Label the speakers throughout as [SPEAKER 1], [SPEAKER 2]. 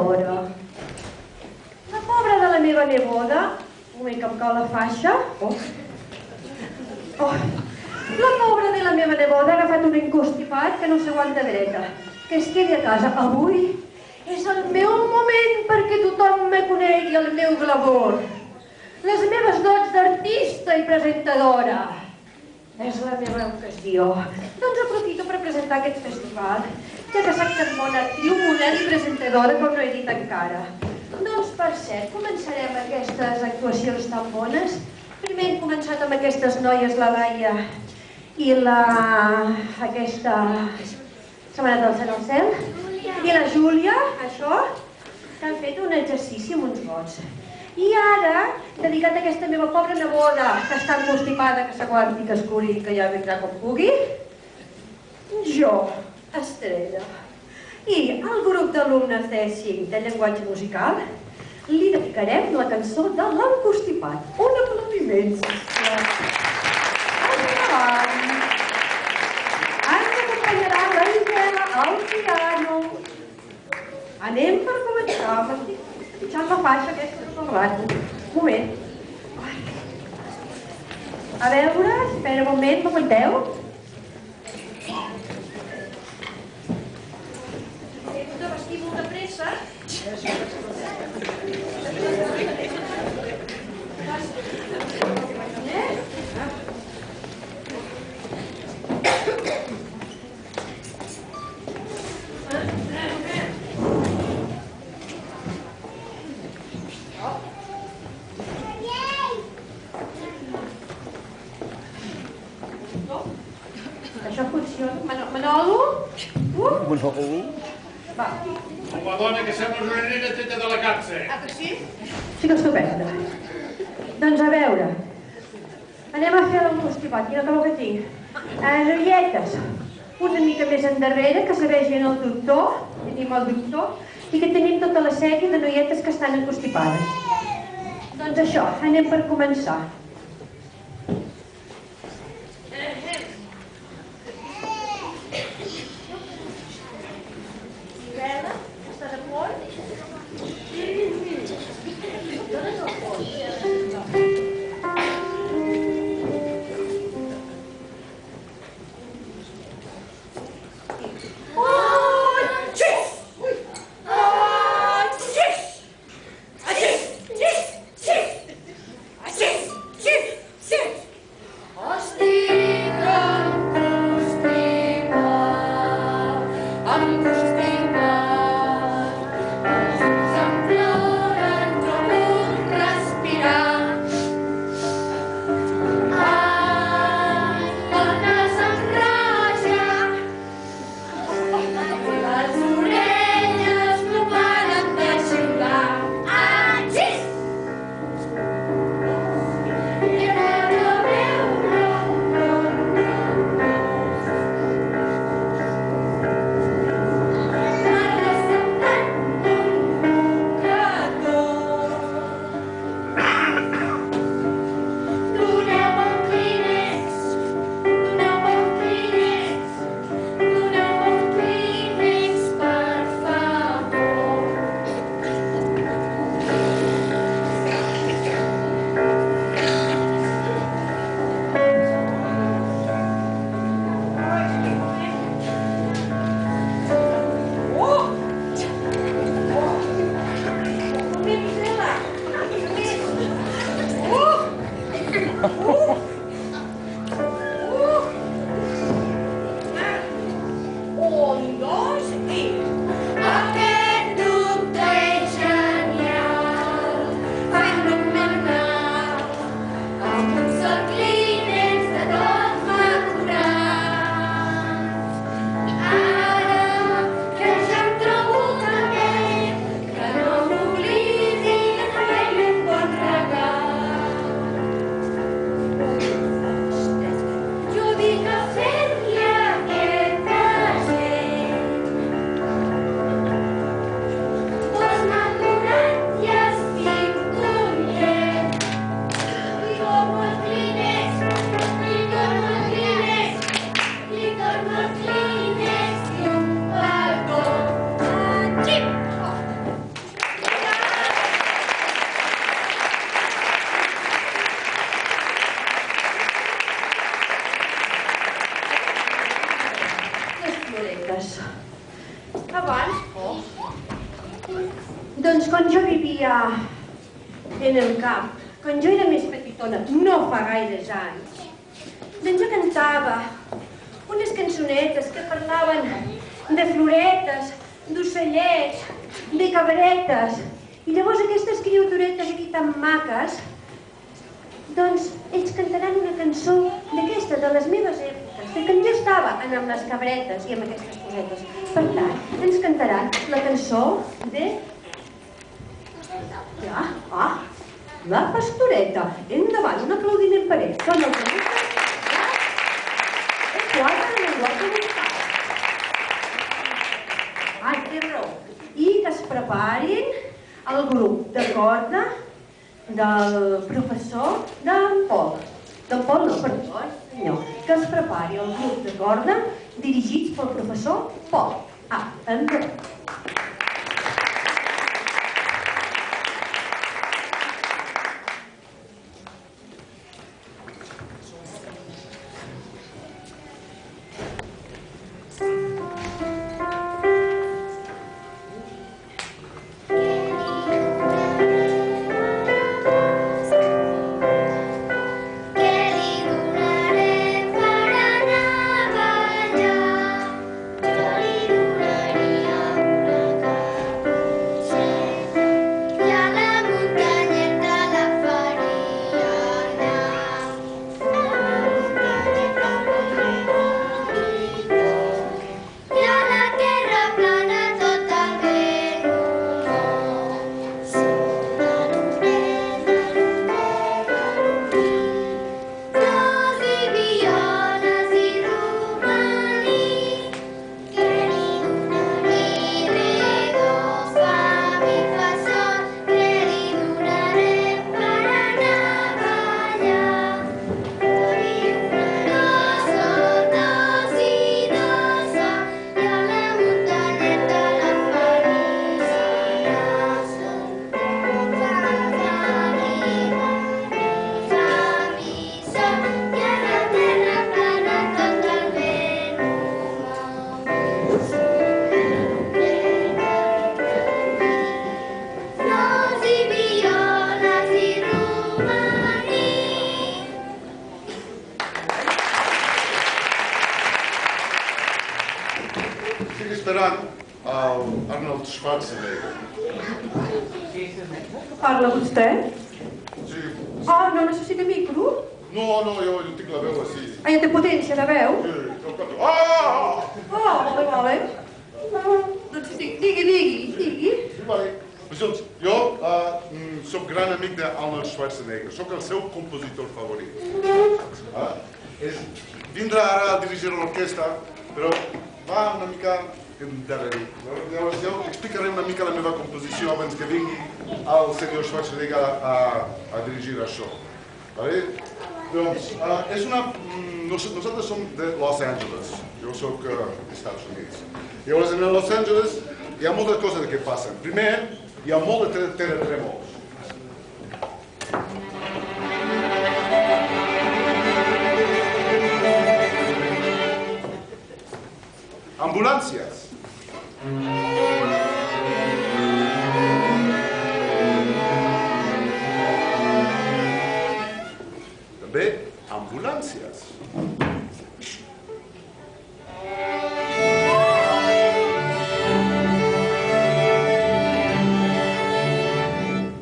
[SPEAKER 1] veure. La pobra de la meva neboda, un moment que em cau la faixa. La pobra de la meva neboda ha agafat un encostipat que no s'aguanta dreta. Que es quedi a casa. Avui és el meu moment perquè tothom me conegui el meu glamur. Les meves dots d'artista i presentadora. És la meva ocasió. Doncs aprofito per presentar aquest festival, ja que soc tan bona actriu, model i presentadora com no he dit encara. Doncs, per cert, començarem aquestes actuacions tan bones. Primer hem començat amb aquestes noies, la Laia i aquesta... s'ha anat al cel al cel. I la Júlia, això, que han fet un exercici amb uns vots. I ara, dedicat a aquesta meva pobra neboda, que està encostipada, que s'aguanti, que escuri, que ja vindrà com pugui, jo, Estrella, i al grup d'alumnes d'E5 de llenguatge musical li dedicarem la cançó de l'encostipat. Un aplaudiment, sisplau. Endavant. Ens acompanyarà la Isela al piano. Anem per començar. M'estic pitjant la faixa aquesta tot el rato. Un moment. A veure, espera un moment, m'aguanteu? Hem de vestir molt de pressa. Això funciona. Manolo?
[SPEAKER 2] Manolo?
[SPEAKER 1] Va.
[SPEAKER 3] Home, dona, que sembles una nena treta de la capsa.
[SPEAKER 1] Ah, que sí? Sí que estupenda. Doncs a veure, anem a fer l'encostipat. Quina calor que tinc. Les orelletes, una mica més endarrere, que se vegin el doctor, tenim el doctor, i que tenim tota la sèrie de noietes que estan encostipades. Doncs això, anem per començar. quan jo vivia en el camp, quan jo era més petitona, no fa gaires anys, doncs jo cantava unes cançonetes que parlaven de floretes, d'ocellets, de cabretes, i llavors aquestes criaturetes aquí tan maques, doncs ells cantaran una cançó d'aquesta, de les meves èpoques, de quan jo estava amb les cabretes i amb aquestes cosetes. Per tant, ens cantaran la cançó de... La pastoreta. Endavant, un aplaudiment per ells. Són els alumnes de quart de llenguatge musical. Té raó. I que es preparin el grup de corda del professor d'en Pol. D'en Pol no, perdó, senyor. Que es prepari el grup de corda dirigits pel professor Pol. Endavant.
[SPEAKER 4] Arnold Schwarzenegger.
[SPEAKER 1] Parla vostè?
[SPEAKER 4] Sí.
[SPEAKER 1] No necessita micro?
[SPEAKER 4] No, jo tinc la veu així.
[SPEAKER 1] Ja té potència de veu?
[SPEAKER 4] Sí, jo canto.
[SPEAKER 1] Vale. Doncs digui.
[SPEAKER 4] Vale. Doncs jo soc gran amic d'Arnold Schwarzenegger. Soc el seu compositor favorit. Vindrà ara a dirigir l'orquestra, però va una mica endarrerit. Llavors jo explicaré una mica la meva composició abans que vingui el senyor Schwarzenegger a dirigir això. Doncs, nosaltres som de Los Angeles. Jo soc dels Estats Units. Llavors, en Los Angeles hi ha moltes coses que passen. Primer, hi ha molt de terratrèmols. Ambulàncies. També ambulàncies.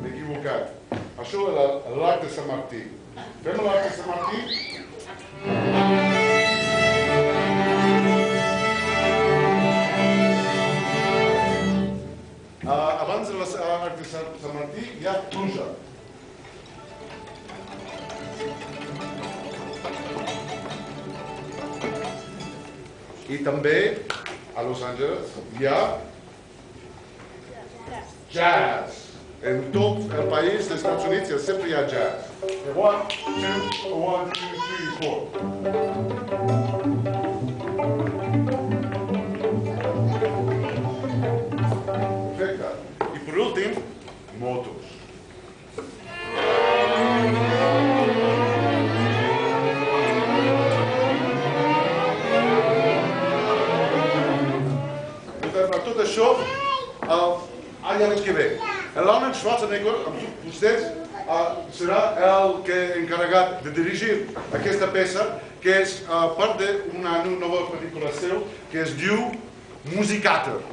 [SPEAKER 4] M'he equivocat. Això era l'Arc de Sant Martí. Fem l'Arc de Sant Martí? Abans de l'Arc de Sant Martí hi ha pluja. I també a Los Angeles hi ha jazz. En tot el país dels Estats Units sempre hi ha jazz. 1, 2, 3, 4. Perfecte. I per últim, motos. Per tot això, ja veig que ve. L'Arnold Schwarzenegger, amb tots vostès, serà el que encarregat de dirigir aquesta peça, que és part d'una nova pel·lícula seva, que es diu Musicator.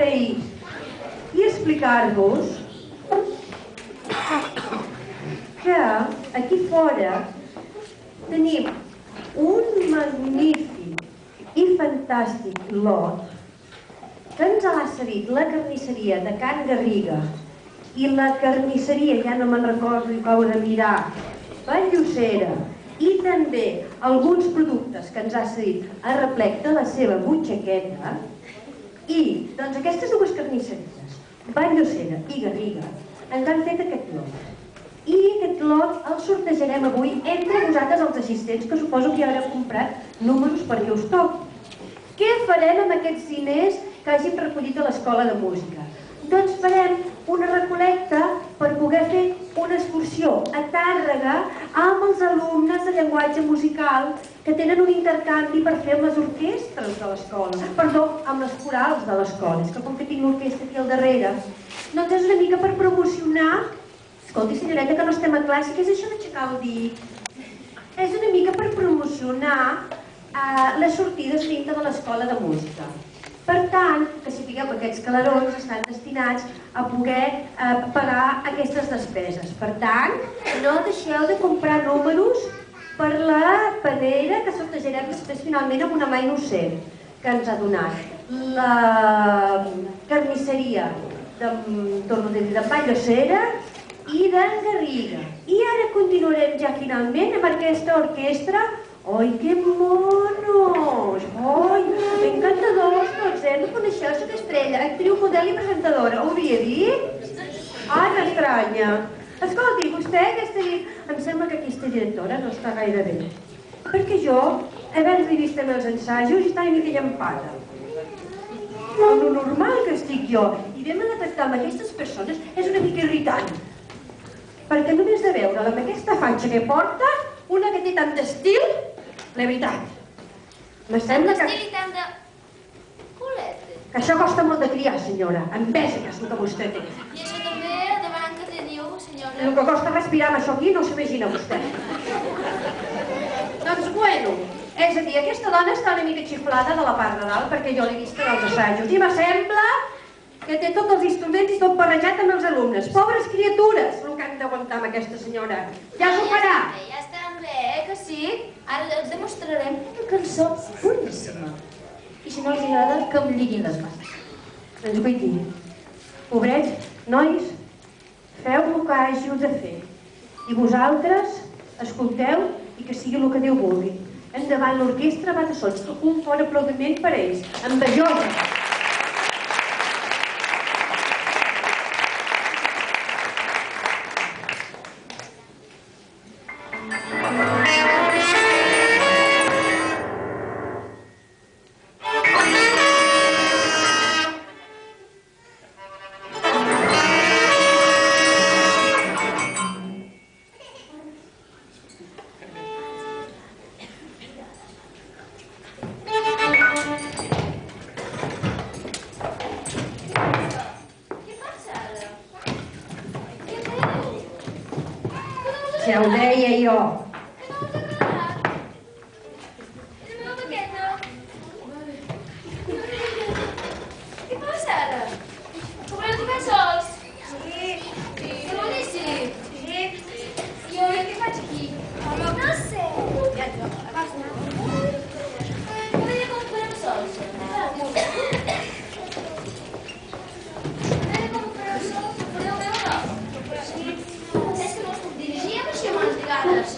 [SPEAKER 1] agrair i explicar-vos que aquí fora tenim un magnífic i fantàstic lot que ens ha cedit la carnisseria de Can Garriga i la carnisseria, ja no me'n recordo i acabo de mirar, Valllocera, i també alguns productes que ens ha cedit a replec de la seva butxaqueta. I doncs aquestes dues carnisseries, Valllocera i Garriga, ens han fet aquest lot. I aquest lot el sortejarem avui entre vosaltres els assistents, que suposo que ja haureu comprat números perquè us toc. Què farem amb aquests diners que hàgim recollit a l'Escola de Música? Doncs farem una recolecta per poder fer una excursió a Tàrrega amb els alumnes de llenguatge musical que tenen un intercanvi per fer amb les orquestres de l'escola, perdó, amb les corals de l'escola. És que com que tinc l'orquestra aquí al darrere, doncs és una mica per promocionar. Escolti, senyoreta, que no estem a classe, què és això d'aixecar el dit? És una mica per promocionar les sortides dintre de l'escola de música. Per tant, que sapigueu que aquests calerons estan destinats a poder pagar aquestes despeses. Per tant, no deixeu de comprar números per la panera que sortejarem després finalment amb una mà innocent que ens ha donat. La carnisseria de Vall-llosera i d'en Garriga. I ara continuarem ja finalment amb aquesta orquestra. Oi, que monos! Oi, encantadors tots, no coneixeu? Soc Estrella, actriu, model i presentadora. Ho hauria dit? Ah, m'estranya. Escolti, vostè, em sembla que aquesta directora no està gaire bé. Perquè jo, havent-li vist amb els ensajos, estava una mica llampada. Però lo normal que estic jo, i vam a tractar amb aquestes persones, és una mica irritant. Perquè només de veure'l amb aquesta fatxa que porta, una que té tant d'estil, la veritat. Me sembla que...
[SPEAKER 5] Estil i tant de... culete.
[SPEAKER 1] Que això costa molt de criar, senyora. Enveja, que és el que vostè té.
[SPEAKER 5] I això també davant que teniu, senyora.
[SPEAKER 1] El que costa respirar amb això aquí no s'imagina vostè. Doncs bueno, és a dir, aquesta dona està una mica xiflada de la part de dalt perquè jo l'he vist en els assajos i me sembla que té tots els instruments i tot barrejat amb els alumnes. Pobres criatures, el que han d'aguantar amb aquesta senyora. Ja s'ho farà.
[SPEAKER 5] Ja estan bé, que sí? Ara els demostrarem una cançó boníssima. I si no els agrada, que em lliguin les mans.
[SPEAKER 1] Doncs vull dir, pobrets, nois, feu el que hàgiu de fer. I vosaltres, escolteu i que sigui el que Déu vulgui. Endavant l'orquestra va de sots. Un fort aplaudiment per a ells. Envejosa. Ja ho deia jo.
[SPEAKER 5] Que no us ha agradat? És la meva baqueta. Què passa ara? Que voleu tocar sols? Sí. Que boníssim. Sí. I jo què faig aquí? No sé. Ja et trobo. Que deia com farem sols? Sí. És que no us puc dirigir amb així amb les vegades.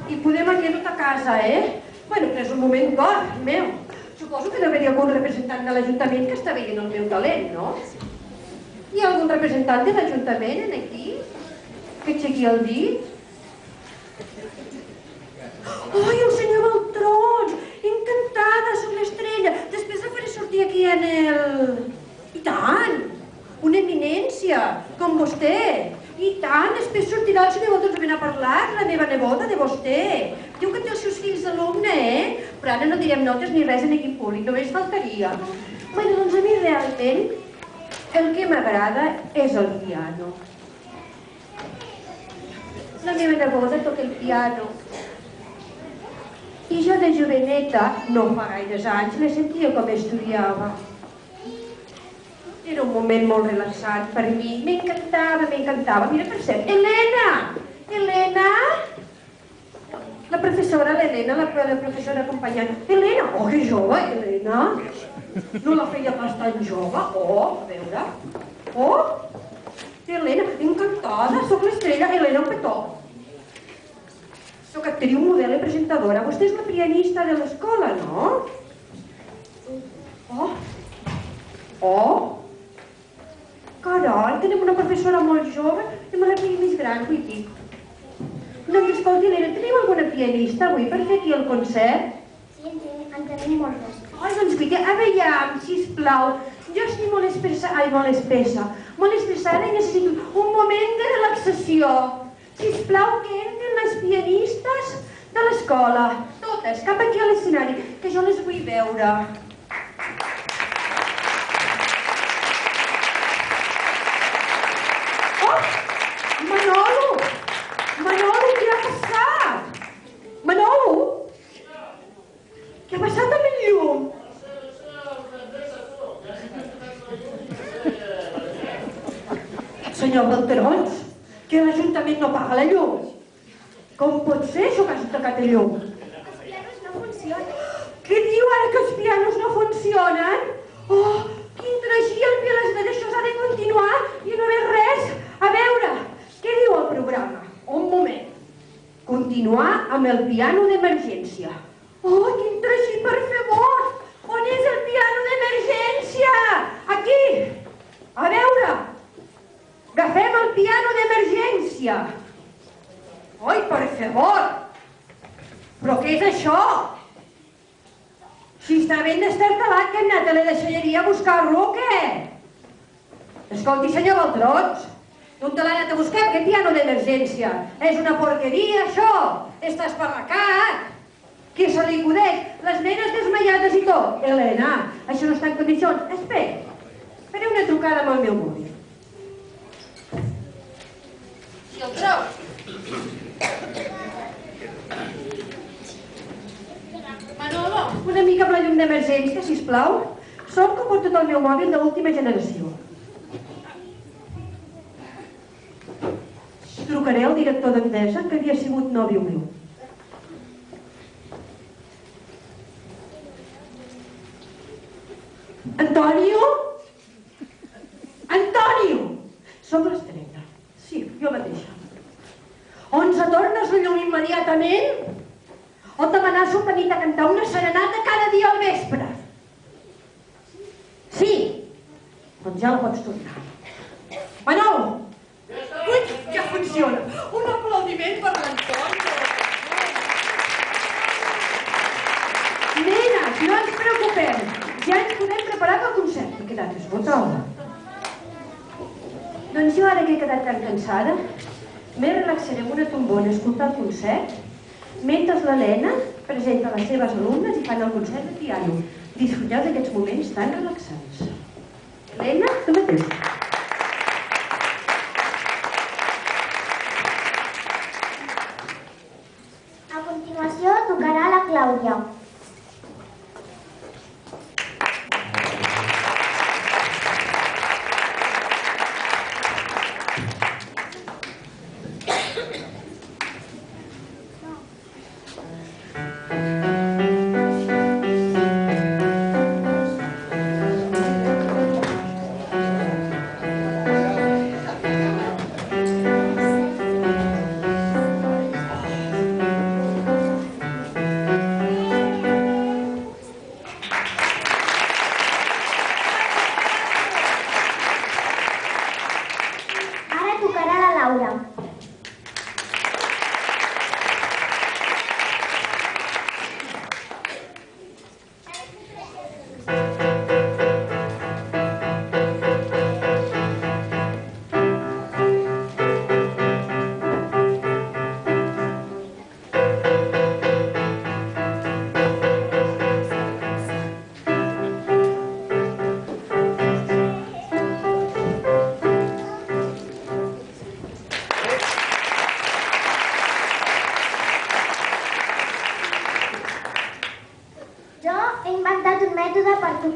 [SPEAKER 1] I podem anar tot a casa, Bueno, però és un moment d'or, meu. Suposo que deu haver-hi algun representant de l'Ajuntament que està veient el meu talent, no? Hi ha algun representant de l'Ajuntament aquí? Que aixequi el dit? Ai, el senyor Baltrons! Encantada, soc l'estrella! Després el faré sortir aquí en el... I tant! Una eminència, com vostè! I tant! Després sortirà el senyor Baltrons a venir a parlar, la meva neboda de vostè! Diu que té els seus fills d'alumne, Però ara no direm notes ni res en aquí públic, només faltaria. Bueno, doncs a mi realment el que m'agrada és el piano. La meva neboda toca el piano. I jo de joveneta, no fa gaires anys, la sentia com estudiava. Era un moment molt relaxant per mi. M'encantava, m'encantava. Mira, per cert, Helena! Helena! La professora, l'Helena, la professora acompanyant. Helena! Oh, que jove, Helena! No la feia pas tan jove. Oh, a veure. Oh! Helena, encantada, sóc l'estrella, Helena Petó. Soc actriu, model i presentadora. Vostè és la pianista de l'escola, no? Oh! Oh! Carai, tenim una professora molt jove i me la feia més gran, vull dir. Doncs escolti, Helena, teniu alguna pianista avui per fer aquí el concert?
[SPEAKER 5] Sí, en tenim moltes.
[SPEAKER 1] Ai, doncs vinga, a veure, sisplau. Jo estic molt molt estressada i necessito un moment de relaxació. Sisplau, que entren les pianistes de l'escola. Totes, cap aquí a l'escenari, que jo les vull veure. Oh! Manolo! Manolo, què ha passat? Manolo? Què ha passat amb el llum? Senyor Balterons, que l'Ajuntament no paga la llum. Com pot ser això que hagi tocat el llum?
[SPEAKER 5] Els pianos no funcionen.
[SPEAKER 1] Què diu ara que els pianos no funcionen? Oh, quin tragí, el pianista d'això s'ha de continuar i no ve res. A veure, què diu el programa? Un moment. Continuar amb el piano d'emergència. Oh, quin tragí, per favor! On és el piano d'emergència? Aquí! A veure! Agafem el piano d'emergència. Ai, per favor! Però què és això? Si està ben destartalat, que hem anat a la deixalleria a buscar-lo o què? Escolti, senyor Baltrons, d'on te l'ha anat a buscar, aquest piano d'emergència? És una porqueria, això! Està esparracat! Què se li acudeix? Les nenes desmaiades i tot. Helena, això no està en condicions. Espera, faré una trucada amb el meu mòbil. Si el trobo. Manolo, una mica amb la llum d'emergència, sisplau. Som que porto tot el meu mòbil de l'última generació. Trucaré al director d'Endesa, que havia sigut nòvio meu. Antonio? Antonio! Som l'estrella. Sí, jo mateixa. O ens tornes la llum immediatament o t'amenaço per venir a cantar una serenata cada dia al vespre. Sí? Doncs ja la pots tornar. Manol! Ui, ja funciona. Un aplaudiment per l'Antonio. Nenes, no ens preocupem. Ja ens podem preparar pel concert. He quedat esgotada. Doncs jo ara que he quedat tan cansada, me relaxaré amb una tombona a escoltar el concert, mentre l'Helena presenta les seves alumnes i fan el concert de piano. Disfruteu d'aquests moments tan relaxants. Helena, tu mateix.
[SPEAKER 5] A continuació tocarà la Clàudia.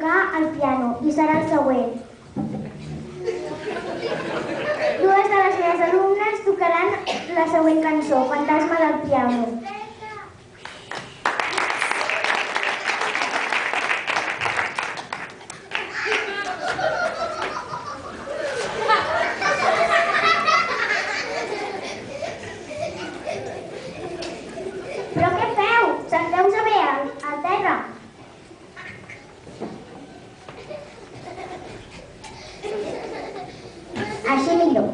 [SPEAKER 6] tocar el piano i serà el següent. Dues de les meves alumnes tocaran la següent cançó, Fantasma del piano. Però què feu? Senteu-vos bé al terra. Així millor.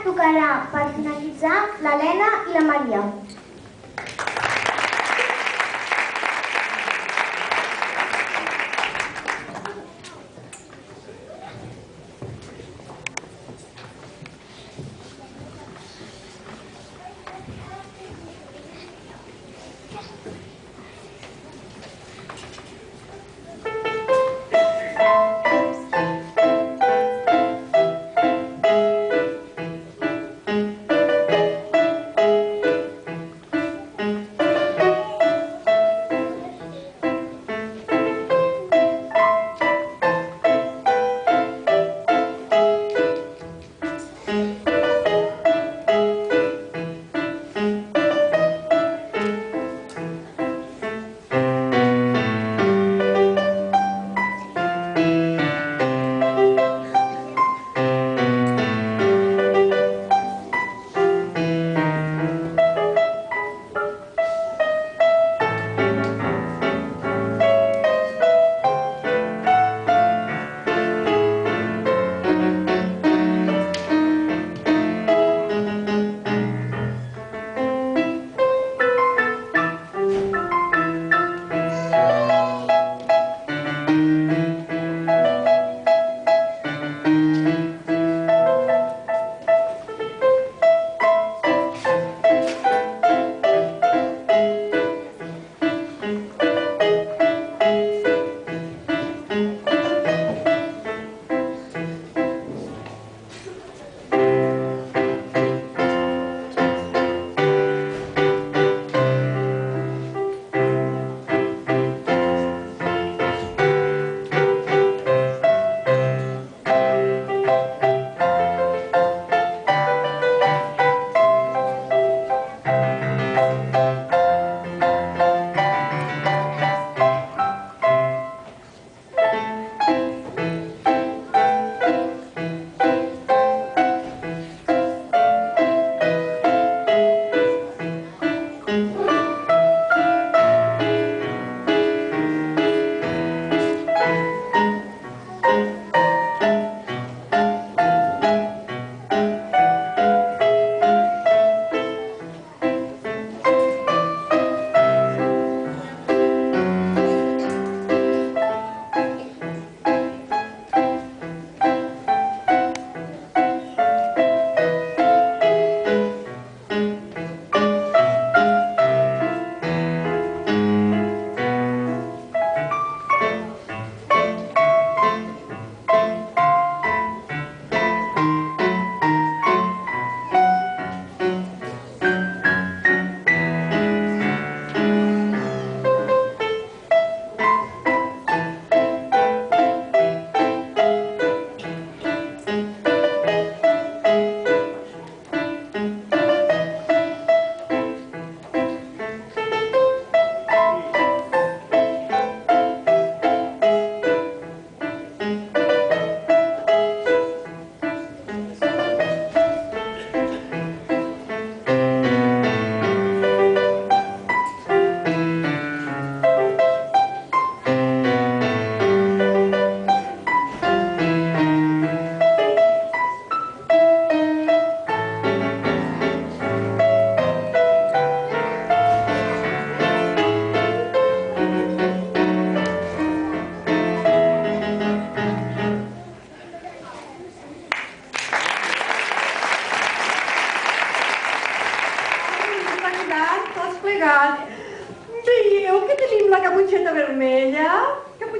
[SPEAKER 6] Tocarà per finalitzar l'Helena i la Maria.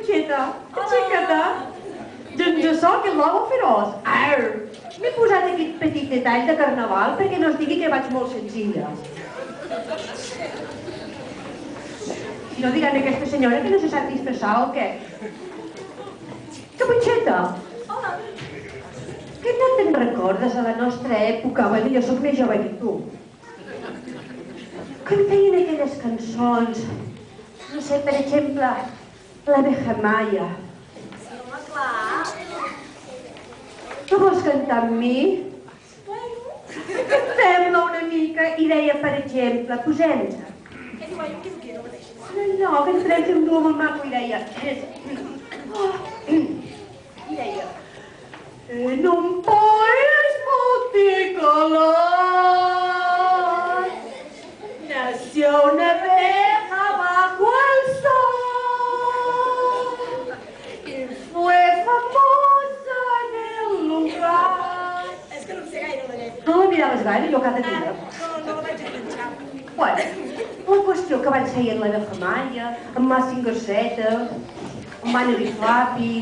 [SPEAKER 1] Caputxeta, aixeca't. Doncs jo sóc el lobo feroç. Arr! M'he posat aquest petit detall de carnaval perquè no es digui que vaig molt senzilla. Si no diran aquesta senyora que no se sap disfressar o què? Caputxeta!
[SPEAKER 5] Hola.
[SPEAKER 1] Que no te'n recordes a la nostra època? Bueno, jo sóc més jove que tu. Que em feien aquelles cançons. No sé, per exemple, l'Abeja Maya.
[SPEAKER 5] Sí, home, clar.
[SPEAKER 1] No vols cantar amb mi? Cantem-la una mica i deia, per exemple, posem-la.
[SPEAKER 5] Què diu allò? Què no mateix?
[SPEAKER 1] No, que entrem fent un duo molt maco i deia... I deia... En un país multicolor nació una abeja bajo el sol y fue famosa en el lugar.
[SPEAKER 5] És que no em sé gaire la lletra.
[SPEAKER 1] No la miraves gaire, jo cada dia.
[SPEAKER 5] No la vaig enganxar.
[SPEAKER 1] Bueno, la qüestió que van ser la de Famalla, amb Màssim Garceta, amb Manel i Flapi...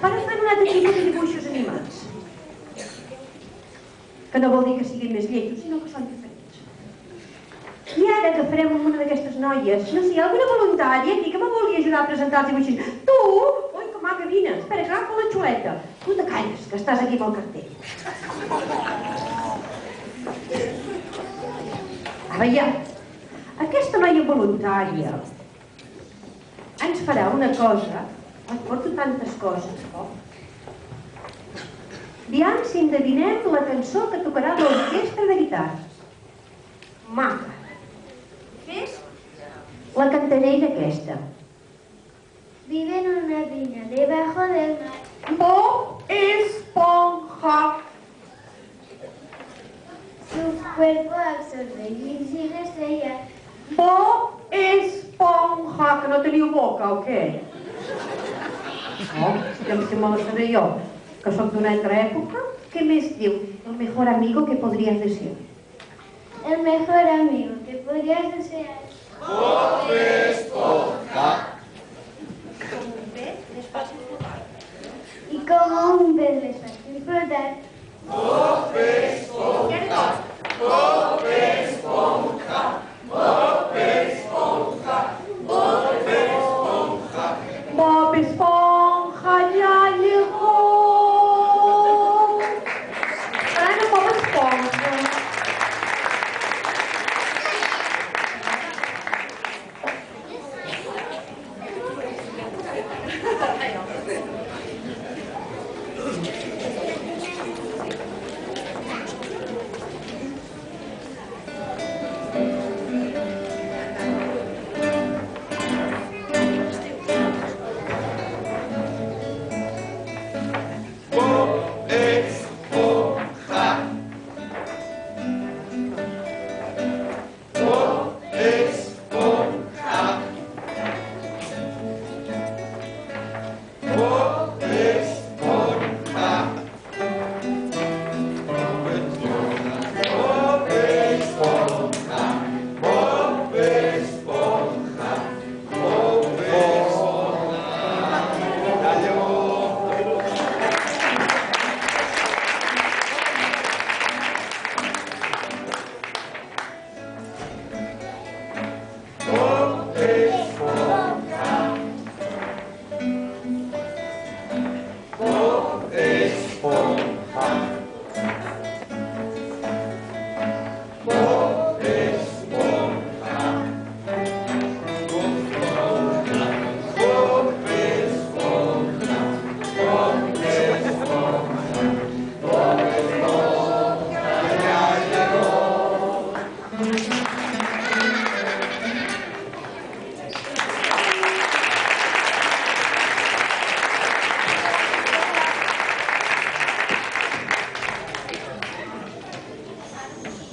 [SPEAKER 1] Van fer un altre tipus de dibuixos animats. Que no vol dir que siguin més lletjos, sinó que són diferents. I ara que farem amb una d'aquestes noies, no sé, hi ha alguna voluntària aquí que me vulgui ajudar a presentar els dibuixos? Tu? Ui, que maca, vine. Espera, que agafa la xuleta. Tu te calles, que estàs aquí amb el cartell. A veure, aquesta noia voluntària ens farà una cosa. Ai, porto tantes coses, no? Aviam si endevinem la cançó que tocarà l'orquestra de guitarres. Maca.
[SPEAKER 5] Fes?
[SPEAKER 1] La cantaré aquesta.
[SPEAKER 6] Vive en una piña debajo del mar.
[SPEAKER 1] Bob Esponja.
[SPEAKER 6] Su cuerpo absorbe gris y estrellas.
[SPEAKER 1] Bob Esponja. Que no teniu boca, o què? No, ja em sembla la saber jo, que soc d'una altra època. Què més diu? El mejor amigo que podrías desear.
[SPEAKER 6] El mejor amigo que podrías desear.
[SPEAKER 2] Bob Esponja.
[SPEAKER 5] Com un pet, és fàcil flotar.
[SPEAKER 6] Y como un pez les fácil flotar.
[SPEAKER 2] Bob Esponja. Bob Esponja. Bob Esponja. Bob Esponja.
[SPEAKER 1] Bob Esponja ya llegó. Traen a Bob Esponja.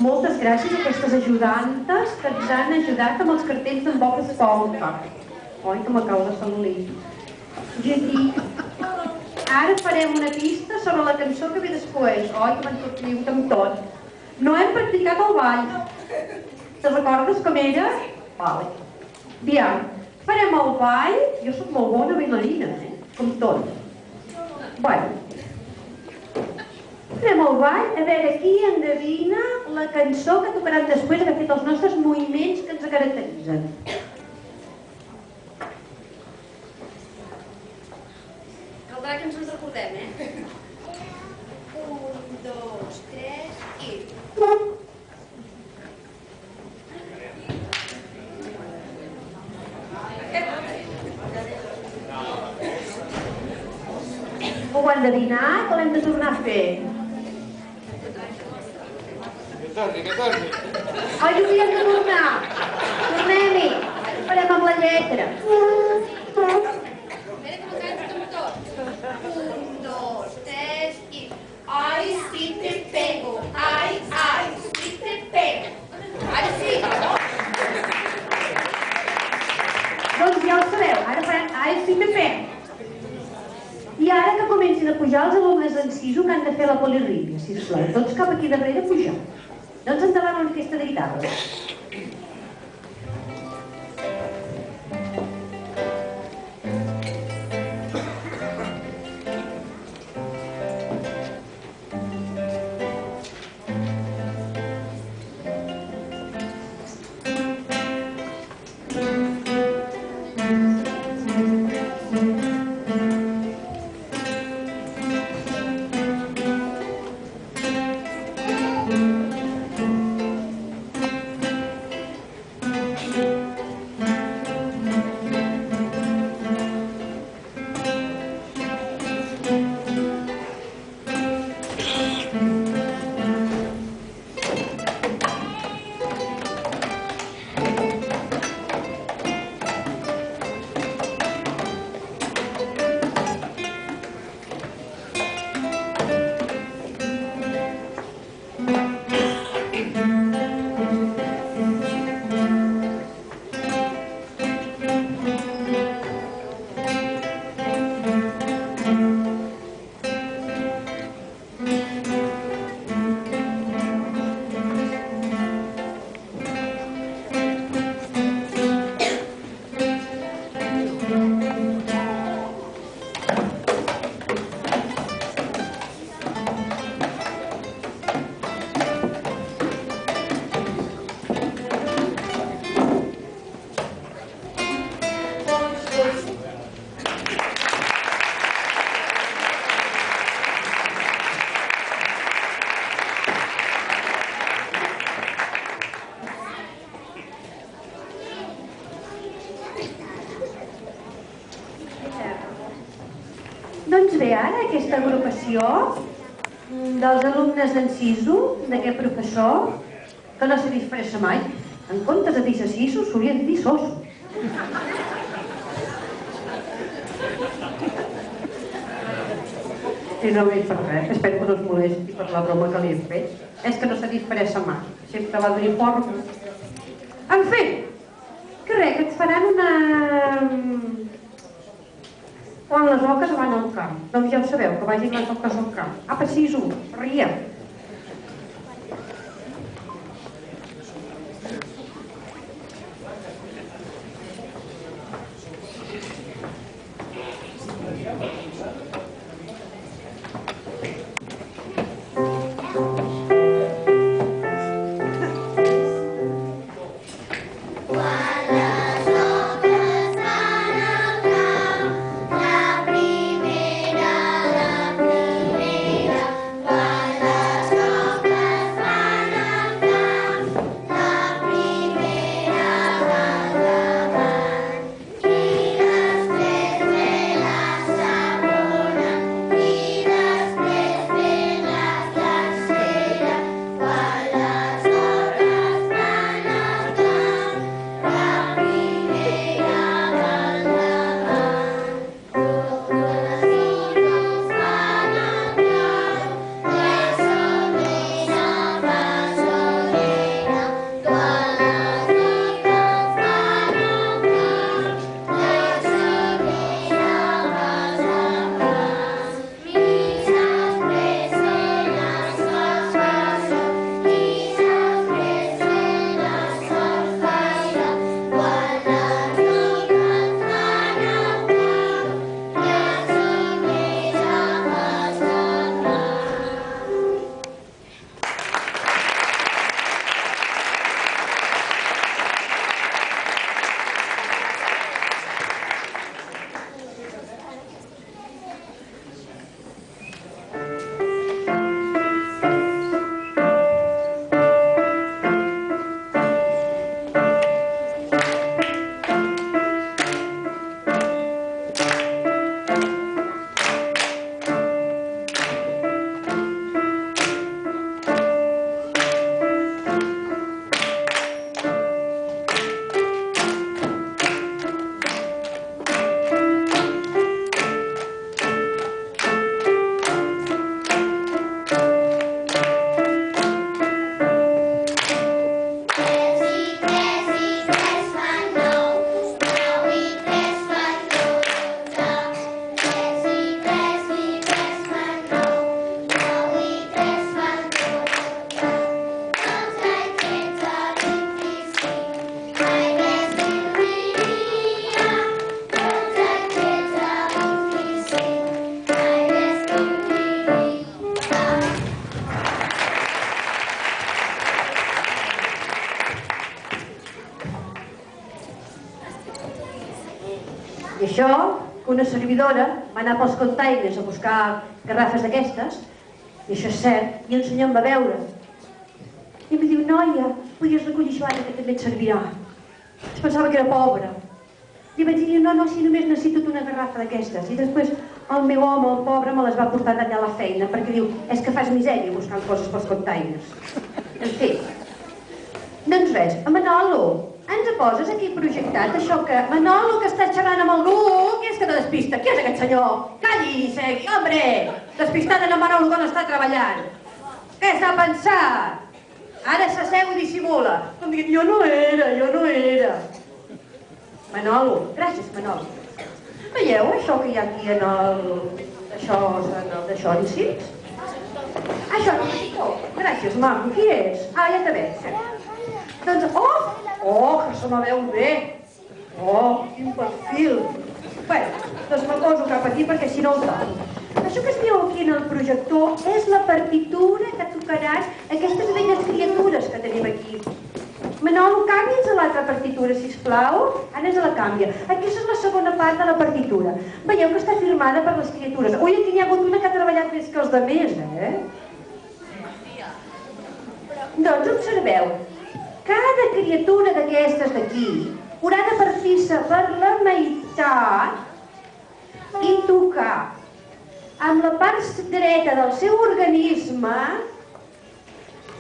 [SPEAKER 1] Moltes gràcies a aquestes ajudantes que ens han ajudat amb els cartells d'en Bob Esponja. Oi, que m'acabo de saludar. Jetty, ara farem una pista sobre la cançó que ve després. Oi, que m'han tot riut amb tot. No hem practicat el ball. Te recordes com era? Vale. Aviam, Farem el ball. Jo sóc molt bona bailarina, com tots. Bueno. Farem el ball, a veure qui endevina la cançó que tocaran després d'haver fet els nostres moviments que ens caracteritzen.
[SPEAKER 5] Caldrà que ens en recordem, 1, 2, 3 i...
[SPEAKER 1] Ho han endevinat o l'hem de tornar a fer?
[SPEAKER 3] Que torni.
[SPEAKER 1] Oi, ho havíem de tornar? Tornem-hi. Ho farem amb la lletra.
[SPEAKER 5] Espera que m'acabem de motor. 1, 2, 3 i... Ai, si te pego. Ai, si te pego. Ara sí.
[SPEAKER 1] Doncs ja ho sabeu, ara farem ai, si te pego. I ara que comencin a pujar els alumnes d'enciso que han de fer la polirrítmia, sisplau. Tots cap aquí darrere a pujar. Doncs endavant l'orquestra de guitarra. Doncs bé, ara aquesta agrupació dels alumnes d'enciso, d'aquest professor, que no se disfressa mai, en comptes de dir sasissos, s'haurien de dir sosos. I no veig per res, espero que no es molesti per la broma que li he fet. És que no se disfressa mai, sempre va d'uniforme. En fi, que res, que et faran una... Quan les oques van al camp. Doncs ja ho sabeu, que vagin les oques al camp. Apa, siso, ria.
[SPEAKER 6] La primera,
[SPEAKER 1] una servidora va anar pels containers a buscar garrafes d'aquestes, i això és cert, i un senyor em va veure. I em diu, noia, podries recollir això ara que també et servirà. Es pensava que era pobra. I vaig dir, no, si només necessito una garrafa d'aquestes. I després el meu home, el pobre, me les va portar d'allà a la feina, perquè diu, és que fas misèria buscant coses pels containers. En fi. Doncs res, a Manolo, ens poses aquí projectat això que... Manolo, que estàs xerrant amb algú, qui és que te despista? Qui és aquest senyor? Calli, segui, hombre! Despistada en Manolo quan està treballant. Què s'ha pensat? Ara s'asseu i dissimula. Com dient, jo no era. Manolo, gràcies Manolo. Veieu això que hi ha aquí en el... d'això d'Icins? Això, gràcies, maco, qui és? Ah, ja te veig. Doncs, que se me veu bé. Quin perfil. Bé, doncs me poso cap aquí perquè si no ho trobo. Això que es veu aquí en el projector és la partitura que tocaràs aquestes velles criatures que tenim aquí. Manolo, canvia'ns a l'altra partitura, sisplau. Ara és a la canvia. Aquesta és la segona part de la partitura. Veieu que està firmada per les criatures. Ui, aquí n'hi ha hagut una que ha treballat més que els demés, Doncs observeu, cada criatura d'aquestes d'aquí haurà de partir-se per la meitat i tocar amb la part dreta del seu organisme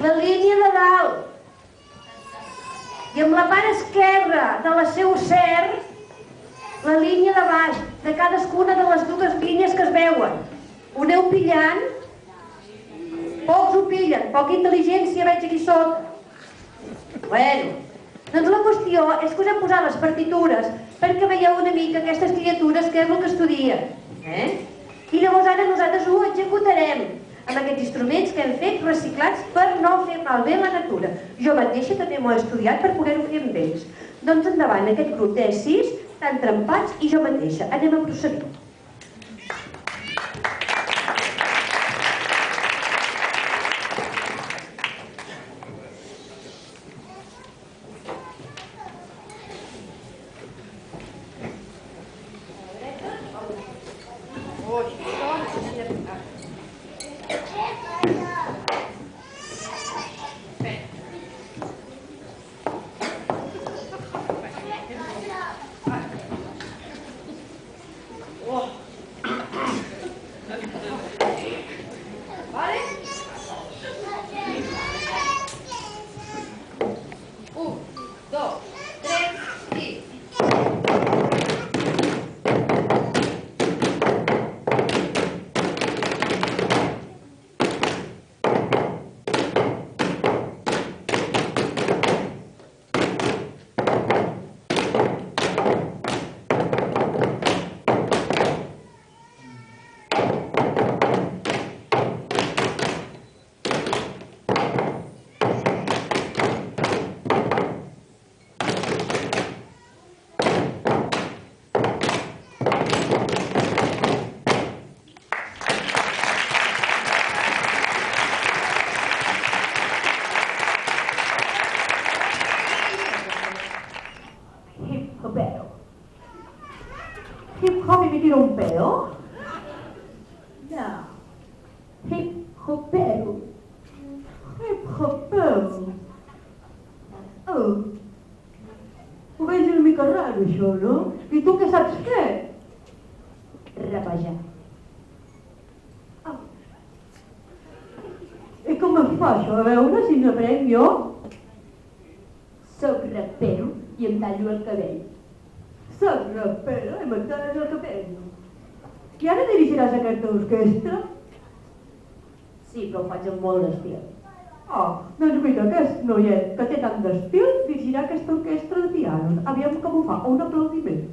[SPEAKER 1] la línia de dalt i amb la part esquerra de la seu cert la línia de baix de cadascuna de les dues línies que es veuen. Ho aneu pillant? Pocs ho pillen, poca intel·ligència veig aquí sota. Bueno, doncs la qüestió és que us hem posat les partitures perquè veieu una mica aquestes criatures què és el que estudien. I llavors ara nosaltres ho executarem amb aquests instruments que hem fet reciclats per no fer malbé la natura. Jo mateixa també m'ho he estudiat per poder-ho fer amb ells. Doncs endavant, aquest grup de 6, tan trempats i jo mateixa. Anem a procedir. I tu què saps fer? Rapejar. I com es fa això? A veure si n'aprenc jo. Soc rapero i em tallo el cabell. Soc rapero i em tallo el cabell. I ara dirigiràs aquesta orquestra? Sí, però ho faig amb molt d'estil. Doncs mira, aquest noiet que té tant d'estil dirigirà aquesta orquestra de pianos. Aviam com ho fa. Un aplaudiment.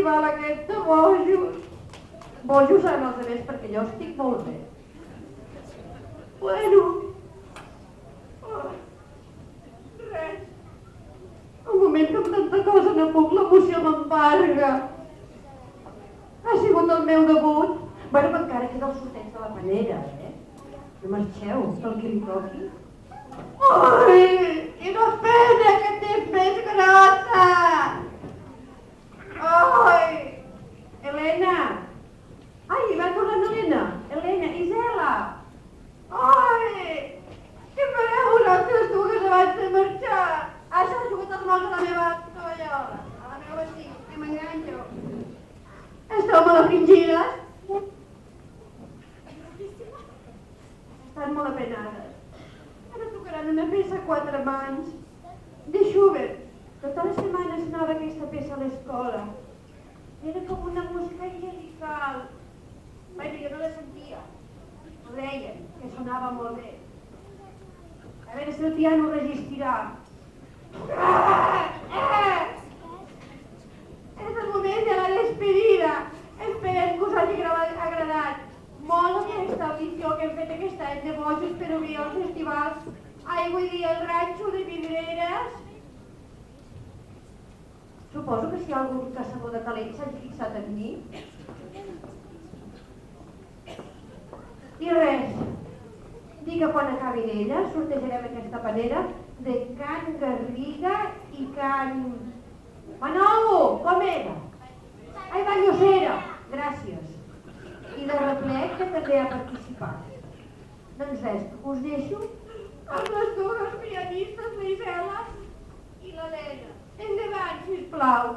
[SPEAKER 1] festival aquest de bojos. Bojos seran els altres perquè jo estic molt bé. Bueno, res. Un moment que amb tanta cosa no puc, l'emoció m'embarga. Ha sigut el meu debut. Bueno, encara queda el sorteig de la panera, No marxeu, pel que li toqui. Ai, quina pena que t'és més grossa! Ai, Helena! Ai, va tornant Helena! Helena, Isela! Ai, què fareu vosaltres dues abans de marxar? Això ha jugat els mocs a la meva tovallola, a la meva vestit, que m'enganyo. Esteu molt afligides? Estan molt apenades. Ara tocaran una peça a 4 mans de Schubert. Tota la setmana sonava aquesta peça a l'escola. Era com una música angelical. Bueno, jo no la sentia. Ho deien, que sonava molt bé. A veure si el piano resistirà. És el moment de la despedida. Esperem que us hagi agradat molt aquesta audició que hem fet aquest any de bojos per obrir el festival. Ai, vull dir, el ranxo de Vidreres. Suposo que si hi ha algun caçador de talent s'hagi fixat en mi. I res, dir que quan acabin elles sortejarem aquesta panera de Can Garriga i Can... Manolo, com era? Ai, va, Llosera, gràcies. I de Replec, que també ha participat. Doncs res, us deixo amb les dues pianistes, l'Isela i l'Helena. Endavant, sisplau.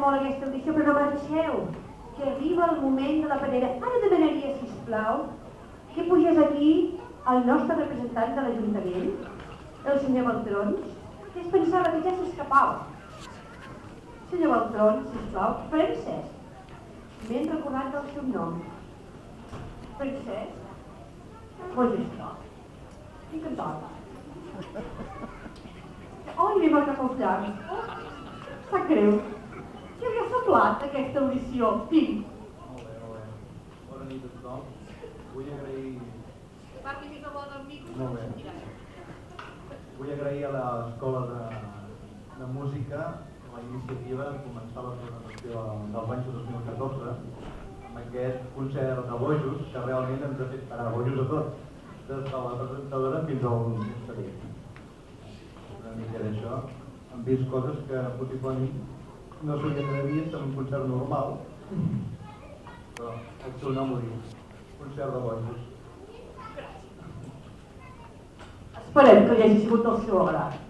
[SPEAKER 1] molt aquesta audició, però no marxeu, que arriba el moment de la panera. Ara demanaria, sisplau, que pugés aquí el nostre representant de l'Ajuntament, el senyor Baltrons, que es pensava que ja s'escapava. Senyor Baltrons, sisplau, Francesc, m'he recordat del seu nom. Francesc? Pues això. Encantada. Ai, m'he marcat els llavis. Sap greu. Què li ha semblat aquesta audició? Tinc.
[SPEAKER 7] Molt bé. Bona nit a tothom. Vull agrair...
[SPEAKER 1] Parli més a bo del micro,
[SPEAKER 7] Molt bé. Vull agrair a l'Escola de Música la iniciativa de començar la presentació del Banxo 2014 amb aquest concert de bojos que realment ens ha fet parar bojos a tots, des de la presentadora fins al exterior. Una mica d'això. Hem vist coses que possiblement no s'haurien d'haver vist en un concert normal, però el seu nom ho diu, concert de bojos.
[SPEAKER 1] Esperem que hi hagi sigut del seu agrat.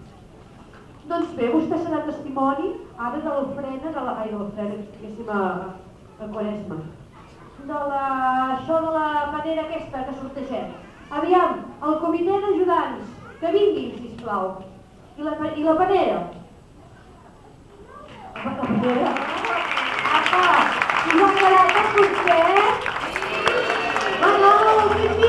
[SPEAKER 1] Doncs bé, vostè serà testimoni ara de l'ofrena, diguéssim, a Quaresma. Això de la panera aquesta que sortegem. Aviam, el comitè d'ajudants, que vinguin, sisplau. I la panera? La panera? Apa, i no farà cap concert? Sí! No,